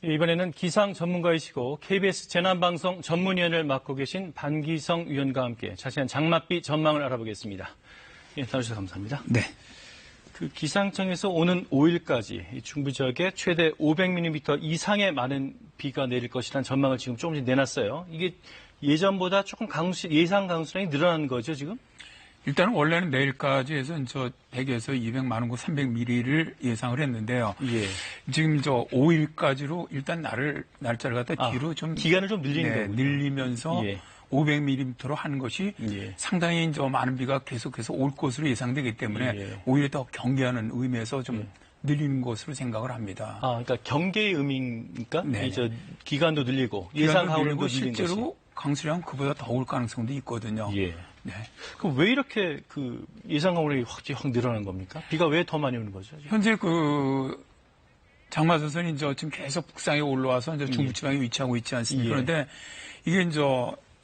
이번에는 기상 전문가이시고 KBS 재난방송 전문위원을 맡고 계신 반기성 위원과 함께 자세한 장맛비 전망을 알아보겠습니다. 예, 나와주셔서 감사합니다. 네. 기상청에서 오는 5일까지 중부 지역에 최대 500mm 이상의 많은 비가 내릴 것이라는 전망을 지금 조금씩 내놨어요. 이게 예전보다 조금 예상 강수량이 늘어난 거죠, 지금? 일단은 원래는 내일까지 해서 100에서 200만 원고 300mm를 예상을 했는데요. 예. 지금 5일까지로 일단 날짜를 갖다 뒤로 좀 기간을 좀 늘리는 거군요. 늘리면서 예. 500mm로 하는 것이 예. 상당히 많은 비가 계속해서 올 것으로 예상되기 때문에 예. 오히려 더 경계하는 의미에서 좀 늘리는 것으로 생각을 합니다. 그러니까 경계의 의미입니까? 네. 기간도 늘리고 예상 강우량도 늘리는 것이. 실제로 강수량은 그보다 더 올 가능성도 있거든요. 예. 네. 그럼 왜 이렇게 예상 강우량이 확 늘어난 겁니까? 비가 왜 더 많이 오는 거죠? 현재 장마전선이 지금 계속 북상에 올라와서 중부지방에 위치하고 있지 않습니까? 예. 그런데 이게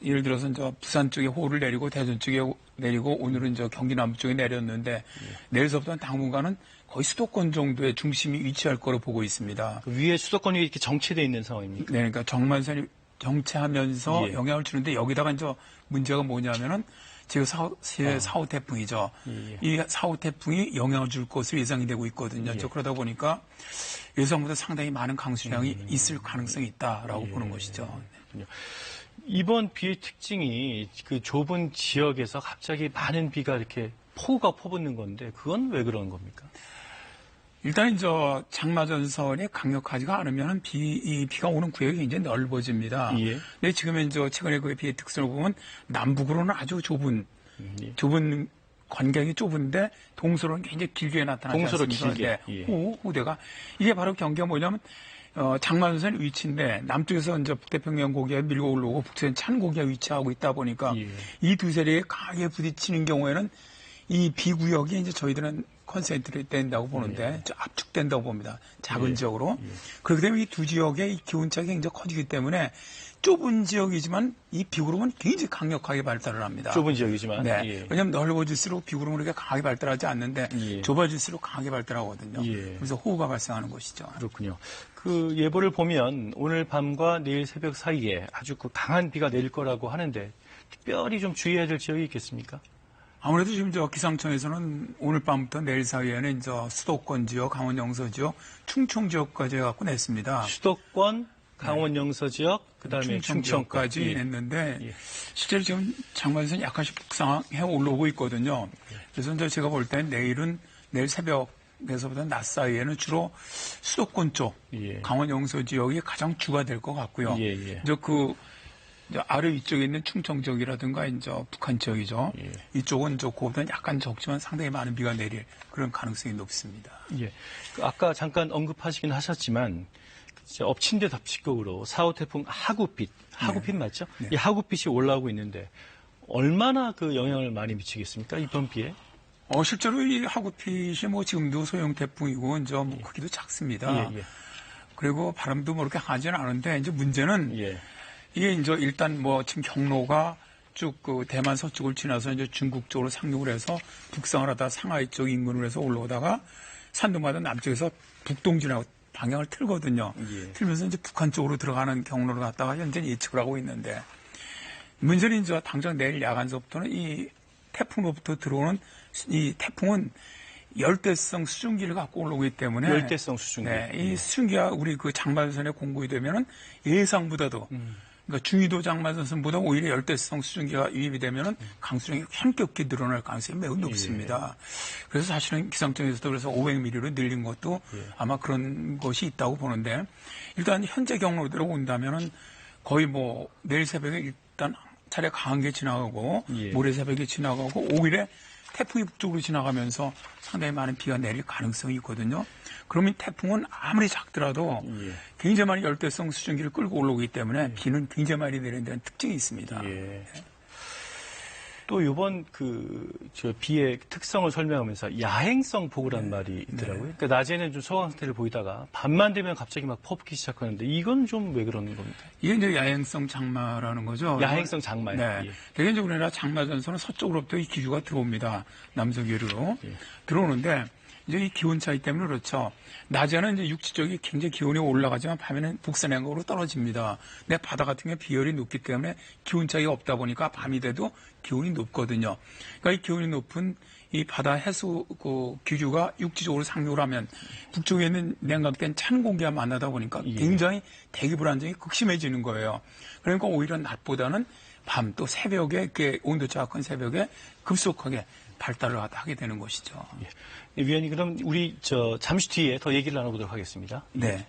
예를 들어서 부산 쪽에 호우를 내리고 대전 쪽에 내리고 오늘은 경기 남부 쪽에 내렸는데 내일서부터는 당분간은 거의 수도권 정도의 중심이 위치할 거로 보고 있습니다. 그 위에 수도권이 이렇게 정체되어 있는 상황입니까? 네, 그러니까 정만선이 정체하면서 예. 영향을 주는데 여기다가 문제가 뭐냐면은 지금 4호 태풍이죠. 예. 이 4호 태풍이 영향을 줄 것으로 예상이 되고 있거든요. 예. 그러다 보니까 예상보다 상당히 많은 강수량이 있을 가능성이 있다라고 보는 것이죠. 이번 비의 특징이 좁은 지역에서 갑자기 많은 비가 이렇게 폭우가 퍼붓는 건데 그건 왜 그런 겁니까? 일단 장마전선이 강력하지가 않으면 비가 오는 구역이 굉장히 넓어집니다. 예. 근데 지금은 최근에 그 비의 특성을 보면 남북으로는 아주 좁은 관경이 좁은데 동서로는 굉장히 길게 나타나지 동서로 않습니까? 길게. 네. 예. 후대가 이게 바로 경계가 뭐냐면 장마전선 위치인데 남쪽에서 북태평양 고기가 밀고 올라오고 북쪽에는 찬 고기가 위치하고 있다 보니까 예. 이 두 세력이 강하게 부딪히는 경우에는 이 비구역이 저희들은 컨센트레이트 된다고 보는데 압축된다고 봅니다. 작은 지역으로. 그렇게 되면 이 두 지역의 기온차가 굉장히 커지기 때문에 좁은 지역이지만 이 비구름은 굉장히 강력하게 발달을 합니다. 좁은 지역이지만. 네. 예. 왜냐하면 넓어질수록 비구름은 그렇게 강하게 발달하지 않는데 좁아질수록 강하게 발달하거든요. 그래서 호우가 발생하는 것이죠. 그렇군요. 예보를 보면 오늘 밤과 내일 새벽 사이에 아주 강한 비가 내릴 거라고 하는데 특별히 좀 주의해야 될 지역이 있겠습니까? 아무래도 지금 기상청에서는 오늘 밤부터 내일 사이에는 수도권 지역, 강원 영서 지역, 충청 지역까지 해갖고 냈습니다. 수도권, 강원 영서 지역, 그다음에 충청까지 냈는데 실제로 지금 장마전선이 약간씩 북상해 올라오고 있거든요. 그래서 제가 볼 때는 내일 새벽에서부터 낮 사이에는 주로 수도권 쪽, 강원 영서 지역이 가장 주가 될 것 같고요. 아래 위쪽에 있는 충청 지역이라든가 북한 지역이죠. 이쪽은 그보다는 약간 적지만 상당히 많은 비가 내릴 그런 가능성이 높습니다. 예. 아까 잠깐 언급하시긴 하셨지만 엎친 데 덮치격으로 4호 태풍 하구빛 맞죠? 네. 이 하구빛이 올라오고 있는데 얼마나 영향을 많이 미치겠습니까? 이번 비에? 실제로 이 하구빛이 지금도 소형 태풍이고 크기도 작습니다. 그리고 바람도 그렇게 강하지는 않은데 문제는 이게 일단 지금 경로가 쭉 대만 서쪽을 지나서 중국 쪽으로 상륙을 해서 북상을 하다 상하이 쪽 인근으로 해서 올라오다가 산둥마다 남쪽에서 북동진하고 방향을 틀거든요. 틀면서 북한 쪽으로 들어가는 경로를 갖다가 현재 예측을 하고 있는데 문제는 당장 내일 야간서부터는 이 태풍으로부터 들어오는 이 태풍은 열대성 수증기를 갖고 올라오기 때문에 열대성 수증기. 네, 이 수증기가 우리 장마전선에 공급이 되면은 예상보다도 그러니까 중위도 장마전선보다 오히려 열대성 수증기가 유입이 되면은 강수량이 현격히 늘어날 가능성이 매우 높습니다. 그래서 사실은 기상청에서도 그래서 500mm로 늘린 것도 아마 그런 것이 있다고 보는데 일단 현재 경로대로 본다면은 거의 내일 새벽에 일단 차례 강한 게 지나가고 모레 새벽에 지나가고 5일에 태풍이 북쪽으로 지나가면서 상당히 많은 비가 내릴 가능성이 있거든요. 그러면 태풍은 아무리 작더라도 굉장히 많은 열대성 수증기를 끌고 올라오기 때문에 비는 굉장히 많이 내리는 데는 특징이 있습니다. 또 이번 비의 특성을 설명하면서 야행성 폭우란 말이 있더라고요. 그러니까 낮에는 좀 소강 상태를 보이다가 밤만 되면 갑자기 막 퍼붓기 시작하는데 이건 좀 왜 그러는 겁니까? 이게 야행성 장마라는 거죠. 야행성 장마요. 네. 대개적으로 장마전선은 서쪽으로부터 이 기류가 들어옵니다. 남서계류로 들어오는데 이제 이 기온 차이 때문에 그렇죠. 낮에는 이제 육지 쪽이 굉장히 기온이 올라가지만 밤에는 북서냉각으로 떨어집니다. 근데 바다 같은 경우에 비열이 높기 때문에 기온 차이가 없다 보니까 밤이 돼도 기온이 높거든요. 그러니까 이 기온이 높은 이 바다 해수 그 기류가 육지 쪽으로 상륙을 하면 북쪽에 있는 냉각된 찬 공기와 만나다 보니까 굉장히 대기 불안정이 극심해지는 거예요. 그러니까 오히려 낮보다는 밤 또 새벽에 이렇게 온도차가 큰 새벽에 급속하게 발달을 하게 되는 것이죠. 위원님, 그럼 우리 잠시 뒤에 더 얘기를 나눠보도록 하겠습니다. 네.